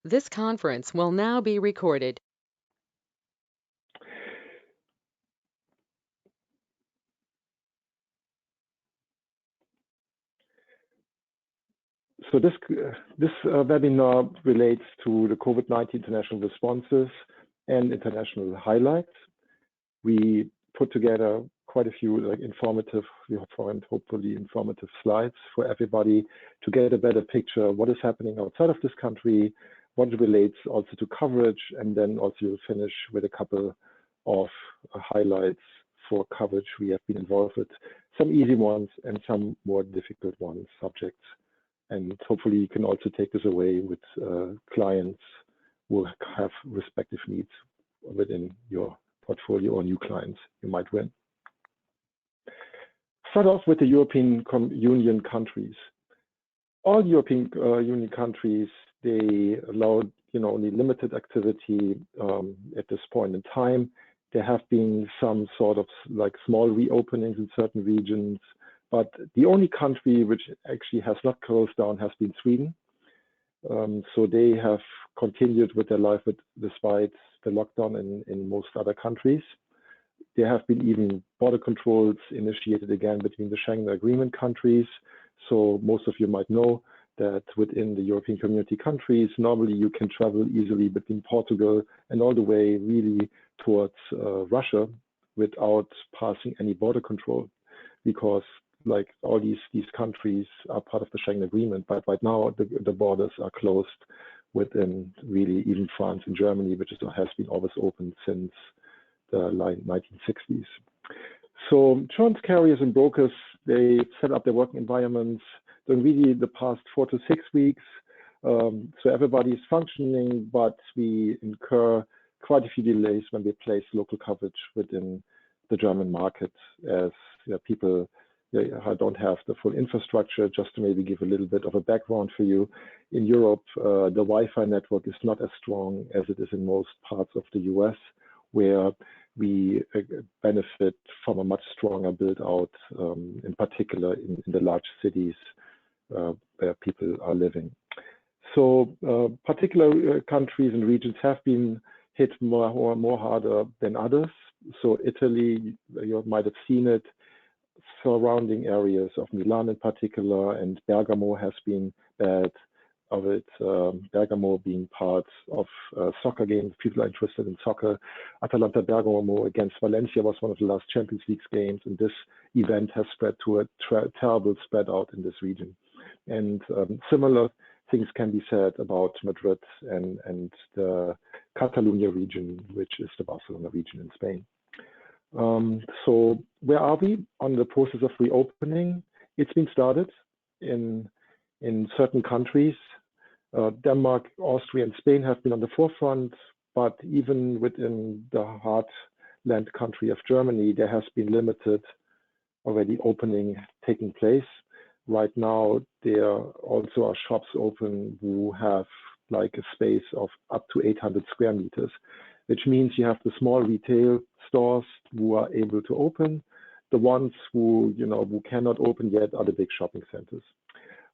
This conference will now be recorded. So this webinar relates to the COVID-19 international responses and international highlights. We put together quite a few informative, we find hopefully informative slides for everybody to get a better picture of what is happening outside of this country, what relates also to coverage, and then also we'll finish with a couple of highlights for coverage we have been involved with, some easy ones and some more difficult ones, subjects. And hopefully you can also take this away with clients who have respective needs within your portfolio or new clients you might win. Start off with the European Union countries. All European Union countries, they allow only limited activity at this point in time. There have been some sort of small reopenings in certain regions, but the only country which actually has not closed down has been Sweden. So they have continued with their life despite the lockdown in most other countries. There have been even border controls initiated again between the Schengen Agreement countries. So most of you might know that within the European Community countries, normally you can travel easily between Portugal and all the way really towards Russia without passing any border control, because all these countries are part of the Schengen Agreement, but right now the borders are closed within really even France and Germany, which has been always open since the 1960s. So insurance carriers and brokers, they set up their working environments during really the past 4 to 6 weeks. So everybody is functioning, but we incur quite a few delays when we place local coverage within the German market, as people don't have the full infrastructure. Just to maybe give a little bit of a background for you, in Europe, the Wi-Fi network is not as strong as it is in most parts of the US, where we benefit from a much stronger build out, in particular in the large cities where people are living. So particular countries and regions have been hit more harder than others. So Italy, you might have seen it, surrounding areas of Milan in particular, and Bergamo has been bad of it. Bergamo being part of soccer games. People are interested in soccer. Atalanta Bergamo against Valencia was one of the last Champions League games, and this event has spread to a terrible spread out in this region. And similar things can be said about Madrid and the Catalonia region, which is the Barcelona region in Spain. So where are we on the process of reopening? It's been started in certain countries. Denmark, Austria, and Spain have been on the forefront, but even within the heartland country of Germany, there has been limited already opening taking place. Right now, there also are shops open who have a space of up to 800 square meters, which means you have the small retail stores who are able to open. The ones who cannot open yet are the big shopping centers.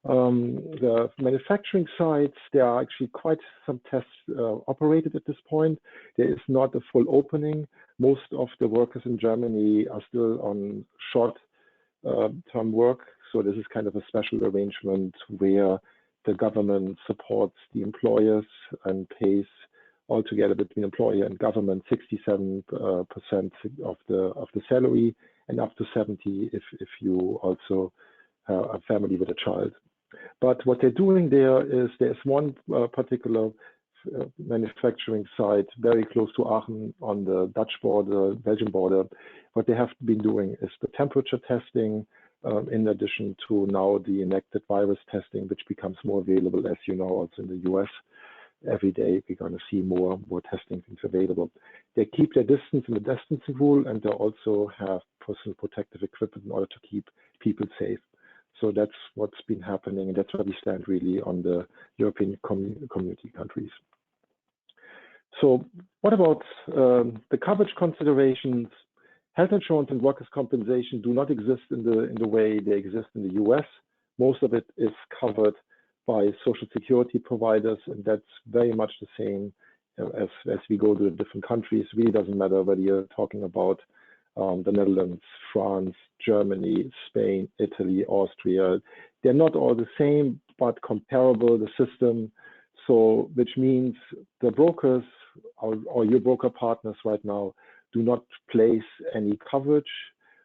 The manufacturing sites, there are actually quite some tests operated at this point. There is not a full opening. Most of the workers in Germany are still on short-term work. So this is kind of a special arrangement where the government supports the employers and pays altogether between employer and government 67% of the salary, and up to 70% if you also have a family with a child. But what they're doing there's one particular manufacturing site very close to Aachen on the Dutch border, Belgian border. What they have been doing is the temperature testing, in addition to now the enacted virus testing, which becomes more available, as you know, also in the US. Every day we're going to see more testing things available. They keep their distance in the distancing rule, and they also have personal protective equipment in order to keep people safe. So that's what's been happening, and that's where we stand really on the European community countries. So what about the coverage considerations? Health insurance and workers' compensation do not exist in the way they exist in the US. Most of it is covered by social security providers, and that's very much the same as we go to different countries. It really doesn't matter whether you're talking about the Netherlands, France, Germany, Spain, Italy, Austria. They're not all the same, but comparable, the system. So, which means the brokers or your broker partners right now do not place any coverage.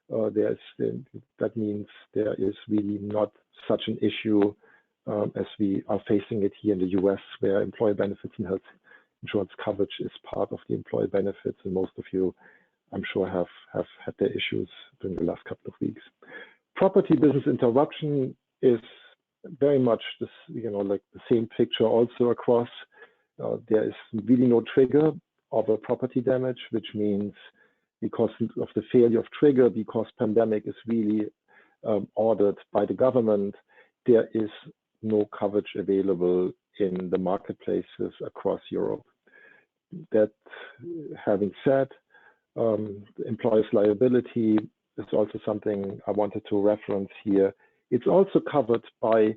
That means there is really not such an issue as we are facing it here in the US, where employee benefits and health insurance coverage is part of the employee benefits, and most of you, I'm sure, have had their issues during the last couple of weeks. Property business interruption is very much this, like the same picture also across. There is really no trigger of a property damage, which means because of the failure of trigger, because pandemic is really ordered by the government, there is no coverage available in the marketplaces across Europe. That having said, employer's liability is also something I wanted to reference here. It's also covered by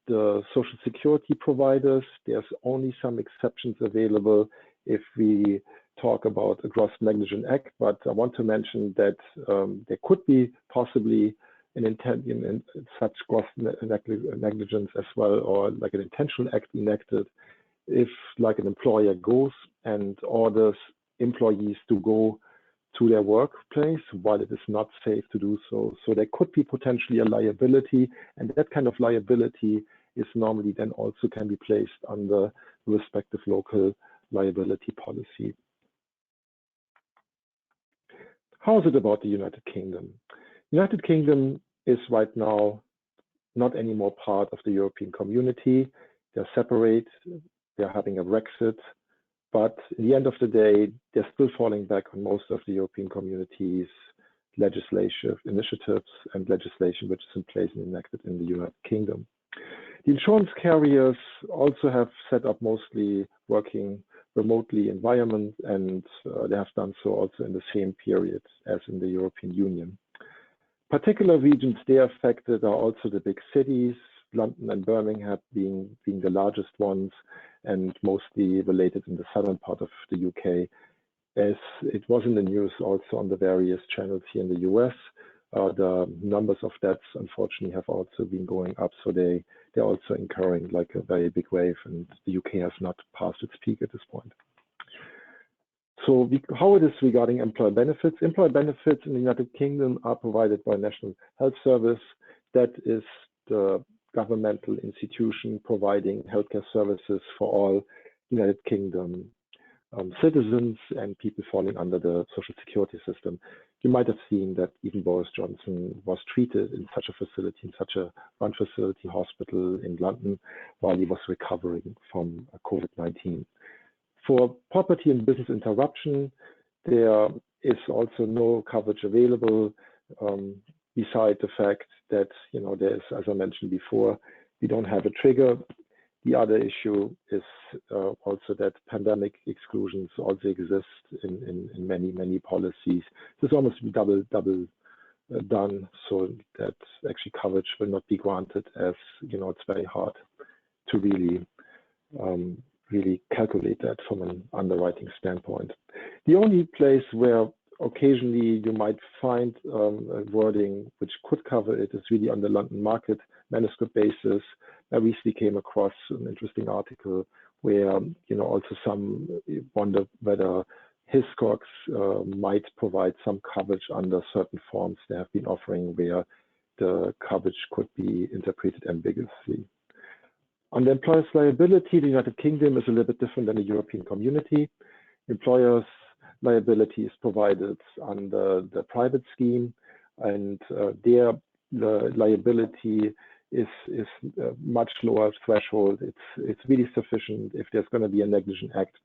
the social security providers. There's only some exceptions available if we talk about a gross negligence act, but I want to mention that there could be possibly an intent in such gross negligence as well, or like an intentional act enacted if like an employer goes and orders employees to go to their workplace while it is not safe to do so. So there could be potentially a liability, and that kind of liability is normally then also can be placed under the respective local liability policy. How is it about the United Kingdom? United Kingdom is right now not anymore part of the European community. They're separate, they're having a Brexit, but at the end of the day, they're still falling back on most of the European community's legislative initiatives and legislation which is in place and enacted in the United Kingdom. The insurance carriers also have set up mostly working remotely environment, and they have done so also in the same period as in the European Union. Particular regions they are affected are also the big cities, London and Birmingham being the largest ones, and mostly related in the southern part of the UK. As it was in the news also on the various channels here in the US, the numbers of deaths unfortunately have also been going up, so they're also incurring like a very big wave, and the UK has not passed its peak at this point. So how it is regarding employer benefits? Employer benefits in the United Kingdom are provided by National Health Service. That is the governmental institution providing healthcare services for all United Kingdom citizens and people falling under the social security system. You might have seen that even Boris Johnson was treated in such a facility, in such a one facility hospital in London while he was recovering from COVID-19. For property and business interruption, there is also no coverage available, beside the fact that, there is, as I mentioned before, we don't have a trigger. The other issue is also that pandemic exclusions also exist in many policies. This is almost double done, so that actually coverage will not be granted, as it's very hard to really calculate that from an underwriting standpoint. The only place where occasionally you might find wording which could cover it is really on the London Market manuscript basis. I recently came across an interesting article where also some wonder whether Hiscox might provide some coverage under certain forms they have been offering where the coverage could be interpreted ambiguously. On the employer's liability, the United Kingdom is a little bit different than the European community. Employer's liability is provided under the private scheme, and there the liability is much lower threshold. It's really sufficient if there's going to be a negligent act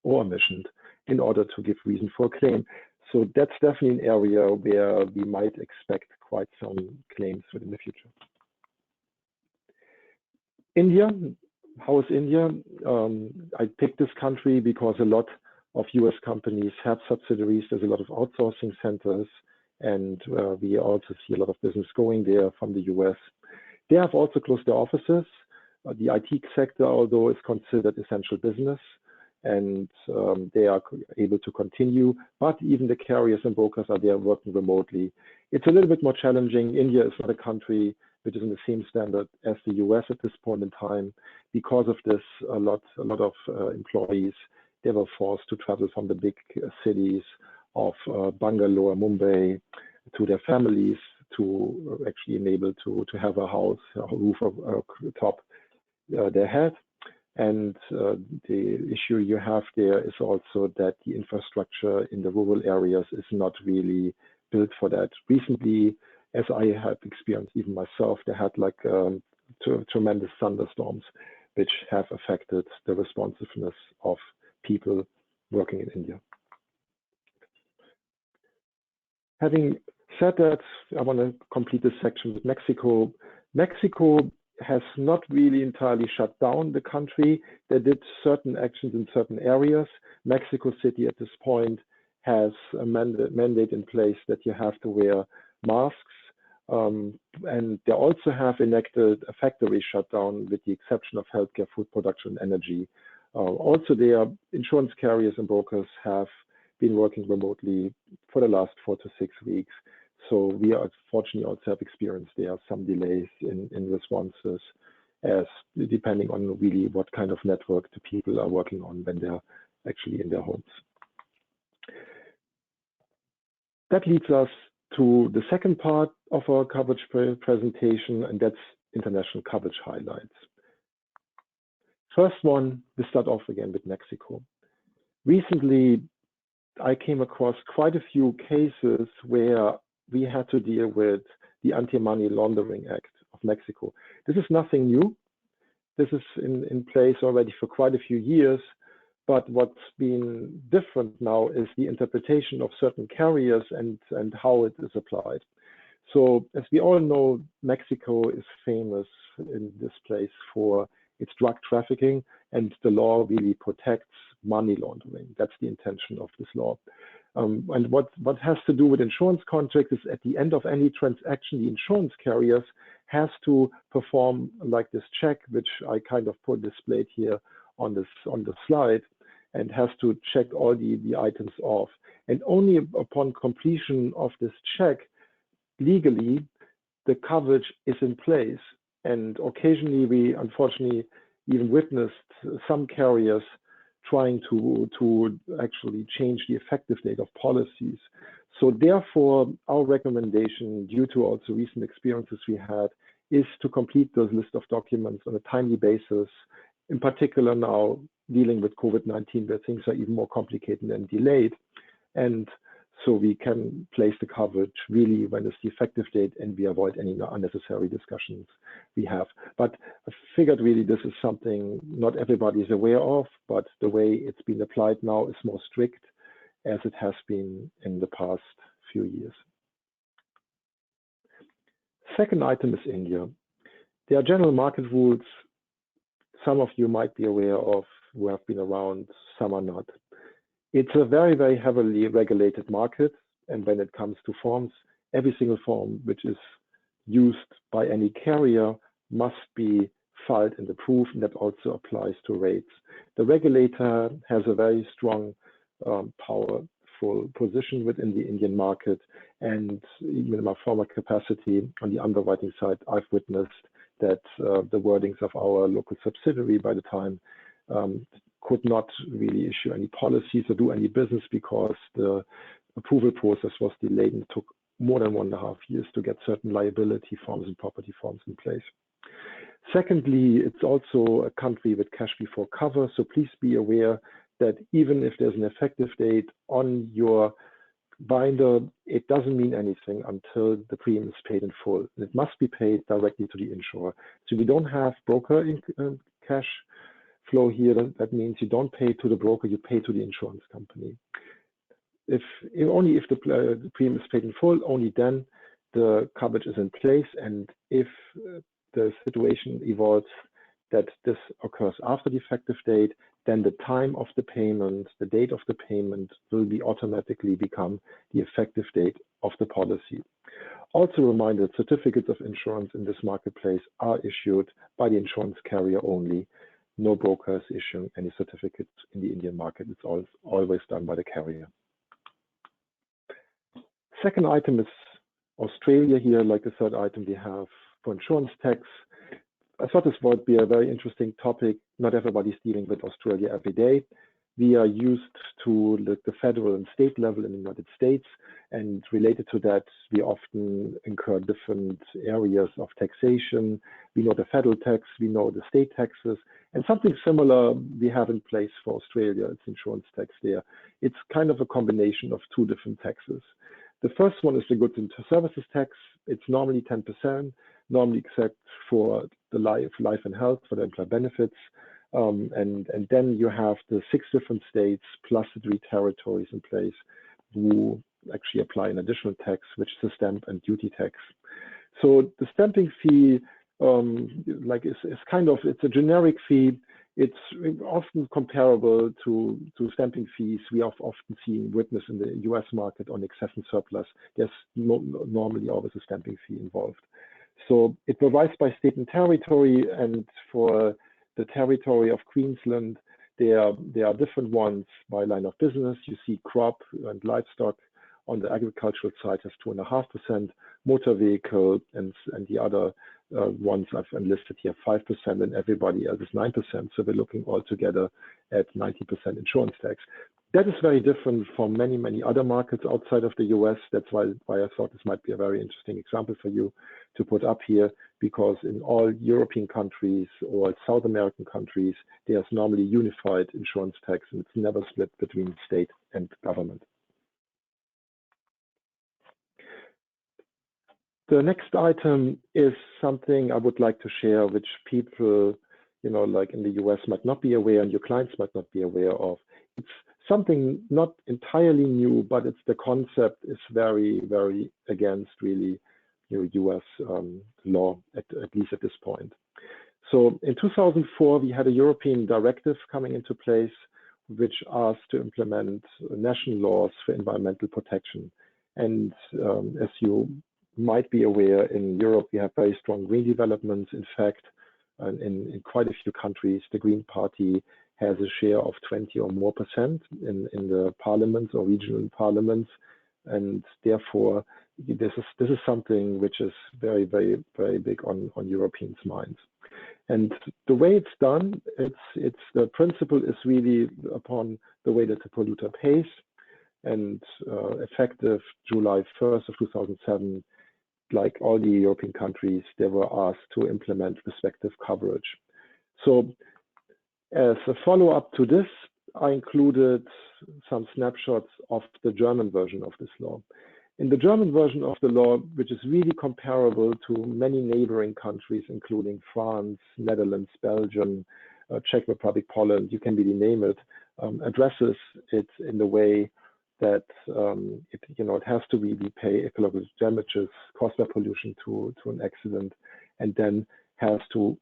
or omission in order to give reason for a claim. So that's definitely an area where we might expect quite some claims within the future. India, how is India? I picked this country because a lot of US companies have subsidiaries. There's a lot of outsourcing centers, and we also see a lot of business going there from the US. They have also closed their offices. The IT sector, although, is considered essential business, and they are able to continue, but even the carriers and brokers are there working remotely. It's a little bit more challenging. India is not a country which is in the same standard as the US at this point in time. Because of this, a lot of employees, they were forced to travel from the big cities of Bangalore, Mumbai, to their families to actually enable to have a house, a roof top their head. And the issue you have there is also that the infrastructure in the rural areas is not really built for that. Recently, as I have experienced even myself, they had like tremendous thunderstorms, which have affected the responsiveness of people working in India. Having said that, I want to complete this section with Mexico. Mexico has not really entirely shut down the country. They did certain actions in certain areas. Mexico City at this point has a mandate in place that you have to wear masks. And they also have enacted a factory shutdown with the exception of healthcare, food production, and energy. Also, their insurance carriers and brokers have been working remotely for the last 4 to 6 weeks. So we are fortunately also have experienced there are some delays in responses, as depending on really what kind of network the people are working on when they're actually in their homes. That leads us to the second part of our coverage presentation, and that's international coverage highlights. First one, we start off again with Mexico. Recently, I came across quite a few cases where we had to deal with the Anti-Money Laundering Act of Mexico. This is nothing new. This is in place already for quite a few years, but what's been different now is the interpretation of certain carriers and how it is applied. So as we all know, Mexico is famous in this place for its drug trafficking, and the law really protects money laundering. That's the intention of this law. And what has to do with insurance contracts is at the end of any transaction, the insurance carriers has to perform like this check, which I kind of displayed here on the slide, and has to check all the items off. And only upon completion of this check, legally, the coverage is in place. And occasionally, we unfortunately even witnessed some carriers trying to actually change the effective date of policies. So therefore, our recommendation, due to also recent experiences we had, is to complete those list of documents on a timely basis, in particular now dealing with COVID-19, where things are even more complicated and delayed. And so we can place the coverage really when it's the effective date, and we avoid any unnecessary discussions we have. But I figured really this is something not everybody is aware of, but the way it's been applied now is more strict as it has been in the past few years. Second item is India. There are general market rules some of you might be aware of who have been around, some are not. It's a very, very heavily regulated market. And when it comes to forms, every single form which is used by any carrier must be filed and approved, and that also applies to rates. The regulator has a very strong, powerful position within the Indian market. And even in my former capacity on the underwriting side, I've witnessed that the wordings of our local subsidiary by the time could not really issue any policies or do any business because the approval process was delayed and took more than 1.5 years to get certain liability forms and property forms in place. Secondly, it's also a country with cash before cover, so please be aware that even if there's an effective date on your binder, it doesn't mean anything until the premium is paid in full. It must be paid directly to the insurer. So we don't have broker cash flow here. That means you don't pay to the broker, you pay to the insurance company. Only if the premium is paid in full, only then the coverage is in place. And if the situation evolves that this occurs after the effective date, then the time of the payment, the date of the payment will be automatically become the effective date of the policy. Also a reminder that certificates of insurance in this marketplace are issued by the insurance carrier only. No brokers issuing any certificates in the Indian market. It's always done by the carrier. Second item is Australia here. Like the third item we have for insurance tax. I thought this would be a very interesting topic. Not everybody's dealing with Australia every day. We are used to the federal and state level in the United States, and related to that, we often incur different areas of taxation. We know the federal tax, we know the state taxes, and something similar we have in place for Australia. It's insurance tax there. It's kind of a combination of two different taxes. The first one is the goods and services tax. It's normally 10%, normally except for the life and health, for the employee benefits. And then you have the 6 different states plus the 3 territories in place who actually apply an additional tax, which is the stamp and duty tax. So the stamping fee, it's a generic fee. It's often comparable to stamping fees we have often seen witness in the US market on excess and surplus. There's normally always a stamping fee involved. So it varies by state and territory, and for the territory of Queensland, there are different ones by line of business. You see crop and livestock on the agricultural side has 2.5%, motor vehicle and the other ones I've enlisted here 5%, and everybody else is 9%. So we're looking altogether at 90% insurance tax. That is very different from many other markets outside of the US. That's why I thought this might be a very interesting example for you to put up here, because in all European countries or South American countries, there's normally unified insurance tax, and it's never split between state and government. The next item is something I would like to share, which people, like in the US might not be aware, and your clients might not be aware of. It's something not entirely new, but it's the concept is very, very against really US law, at least at this point. So in 2004, we had a European directive coming into place, which asked to implement national laws for environmental protection. And as you might be aware, in Europe, we have very strong green developments. In fact, in quite a few countries, the Green Party has a share of 20 or more % in the parliaments or regional parliaments. And therefore, this is something which is very, very, very big on Europeans' minds. And the way it's done, the principle is really upon the way that the polluter pays. And effective July 1st of 2007, like all the European countries, they were asked to implement respective coverage. So as a follow-up to this, I included some snapshots of the German version of this law. In the German version of the law, which is really comparable to many neighboring countries, including France, Netherlands, Belgium, Czech Republic, Poland, you can really name it, addresses it in the way that it has to really pay ecological damages caused by pollution to an accident, and then has to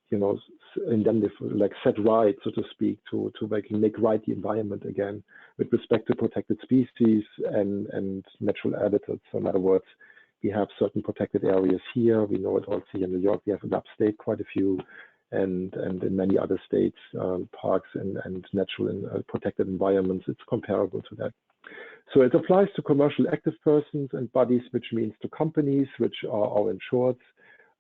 set right, so to speak, to make right the environment again with respect to protected species and natural habitats. So in other words, we have certain protected areas here. We know it also here in New York. We have in upstate quite a few, and in many other states, parks and natural and protected environments. It's comparable to that. So it applies to commercial active persons and bodies, which means to companies which are our insured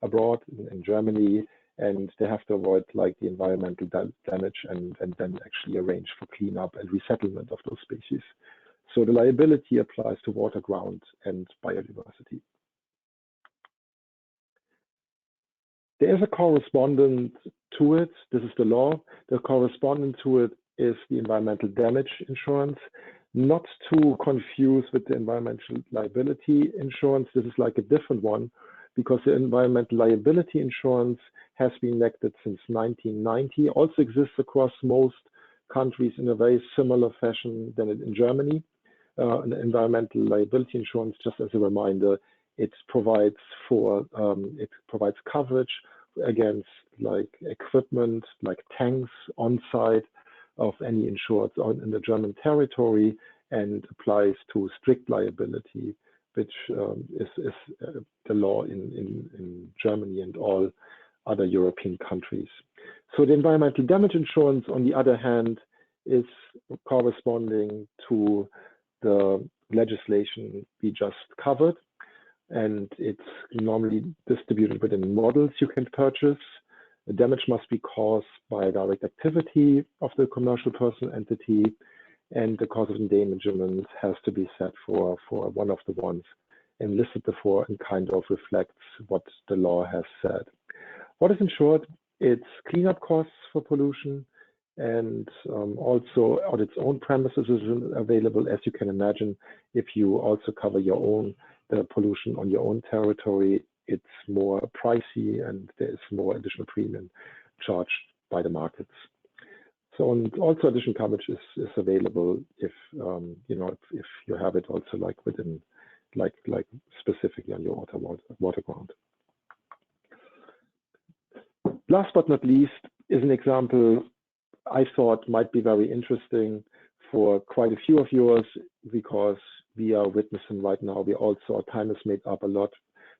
abroad in Germany, and they have to avoid the environmental damage and then actually arrange for cleanup and resettlement of those species. So the liability applies to water, ground, and biodiversity. There is a correspondent to it. This is the law. The correspondent to it is the environmental damage insurance. Not to confuse with the environmental liability insurance. This is like a different one, because the environmental liability insurance has been enacted since 1990, also exists across most countries in a very similar fashion than in Germany. And environmental liability insurance, just as a reminder, it provides coverage against like equipment, like tanks on site of any insured in the German territory, and applies to strict liability, which is the law in Germany and all other European countries. So the environmental damage insurance, on the other hand, is corresponding to the legislation we just covered, and it's normally distributed within models you can purchase. The damage must be caused by direct activity of the commercial person entity, and the cause of endangerment has to be set for one of the ones enlisted before and kind of reflects what the law has said. What is insured? It's cleanup costs for pollution, and also on its own premises is available. As you can imagine, if you also cover the pollution on your own territory, it's more pricey and there is more additional premium charged by the markets. So, and also additional coverage is available if if you have it also like within like specifically on your water ground. Last but not least is an example I thought might be very interesting for quite a few of yours, because we are witnessing right now, our time is made up a lot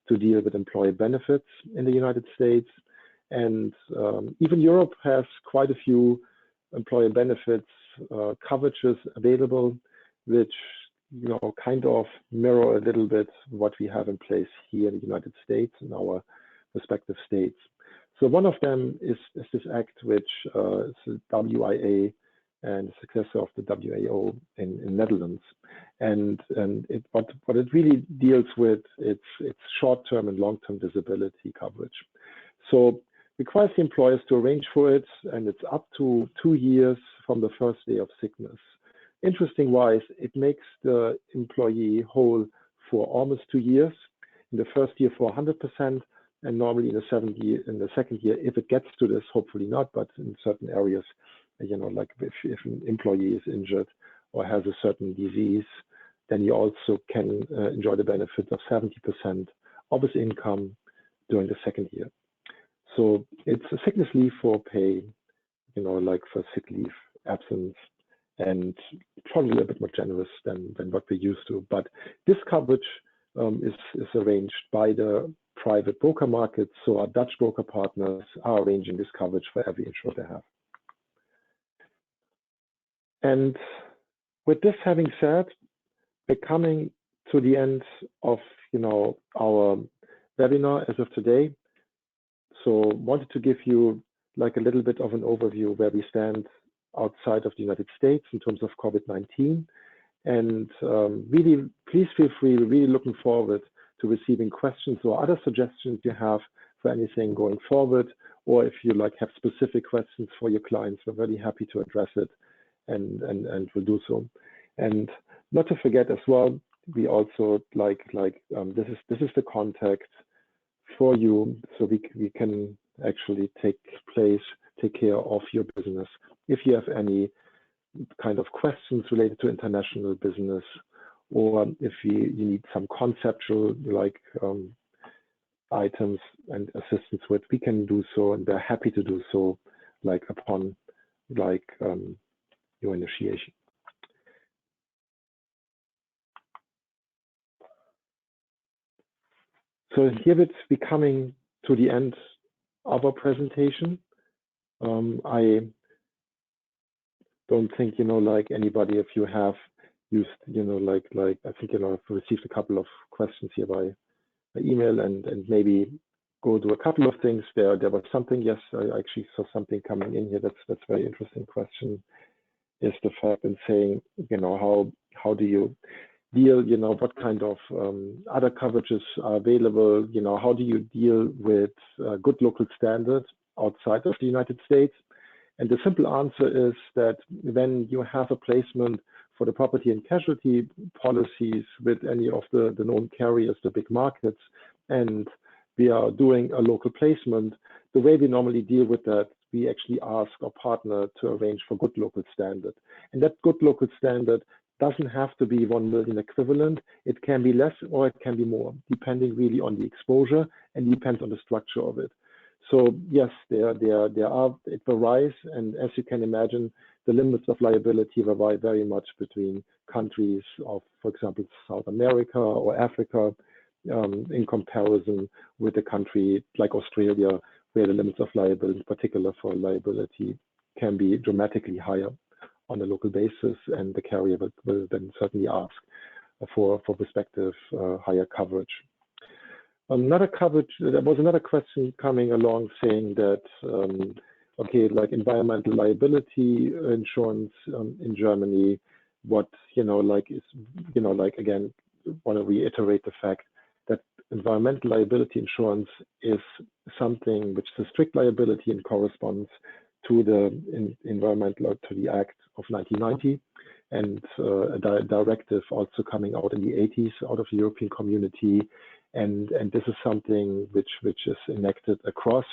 to deal with employee benefits in the United States. And even Europe has quite a few employee benefits coverages available, which kind of mirror a little bit what we have in place here in the United States in our respective states. So one of them is this act, which is the WIA and the successor of the WAO in Netherlands. And what it really deals with, it's short-term and long-term disability coverage. So requires the employers to arrange for it, and it's up to 2 years from the first day of sickness. Interesting wise, it makes the employee whole for almost 2 years. In the first year for 100%, and normally in the second year, if it gets to this, hopefully not, but in certain areas, like if an employee is injured or has a certain disease, then you also can enjoy the benefit of 70% of his income during the second year. So it's a sickness leave for pay, like for sick leave, absence, and probably a bit more generous than what we're used to. But this coverage is arranged by the private broker market. So our Dutch broker partners are arranging this coverage for every insured they have. And with this having said, we're coming to the end of our webinar as of today. So wanted to give you like a little bit of an overview where we stand outside of the United States in terms of COVID-19. And really, please feel free, really looking forward to receiving questions or other suggestions you have for anything going forward, or if you have specific questions for your clients, we're very happy to address it, and we'll do so. And not to forget as well, we also this is the contact for you, so we can actually take care of your business. If you have any kind of questions related to international business, or if you need some conceptual items and assistance with, we can do so, and we're happy to do so upon your initiation. So here we're coming to the end of our presentation. I don't think anybody, if you have used I think I've received a couple of questions here by email, and maybe go to a couple of things. There was something, yes, I actually saw something coming in here. That's very interesting question. Is the fact in saying how do you deal, what kind of other coverages are available, how do you deal with good local standards outside of the United States? And the simple answer is that when you have a placement for the property and casualty policies with any of the known carriers, the big markets, and we are doing a local placement, the way we normally deal with that, we actually ask our partner to arrange for good local standard. And that good local standard doesn't have to be 1 million equivalent. It can be less or it can be more, depending really on the exposure, and depends on the structure of it. So yes, it varies, and as you can imagine, the limits of liability vary very much between countries of, for example, South America or Africa, in comparison with a country like Australia, where the limits of liability, in particular for liability, can be dramatically higher on a local basis, and the carrier will then certainly ask for respective higher coverage. Another coverage, there was another question coming along saying that, okay, like environmental liability insurance in Germany, what, again, want to reiterate the fact that environmental liability insurance is something which is a strict liability and corresponds to the to the Act of 1990, and a directive also coming out in the 80s out of the European Community. And this is something which is enacted across.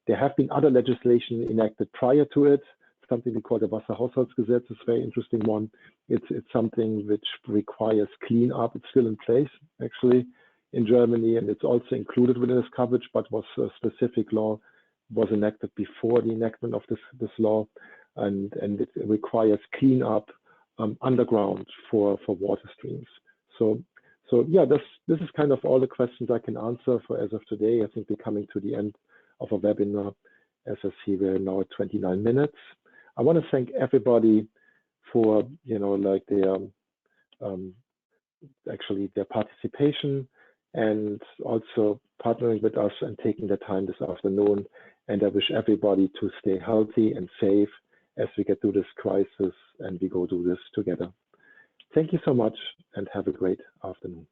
There have been other legislation enacted prior to it, something we call the Wasserhaushaltsgesetz, is a very interesting one. It's something which requires cleanup. It's still in place, actually, in Germany, and it's also included within this coverage, but was a specific law, was enacted before the enactment of this law, and it requires cleanup underground for water streams. So yeah, this is kind of all the questions I can answer for as of today. I think we're coming to the end of our webinar. As I see, we're now at 29 minutes. I want to thank everybody for their participation, and also partnering with us and taking the time this afternoon. And I wish everybody to stay healthy and safe as we get through this crisis and we go do this together. Thank you so much, and have a great afternoon.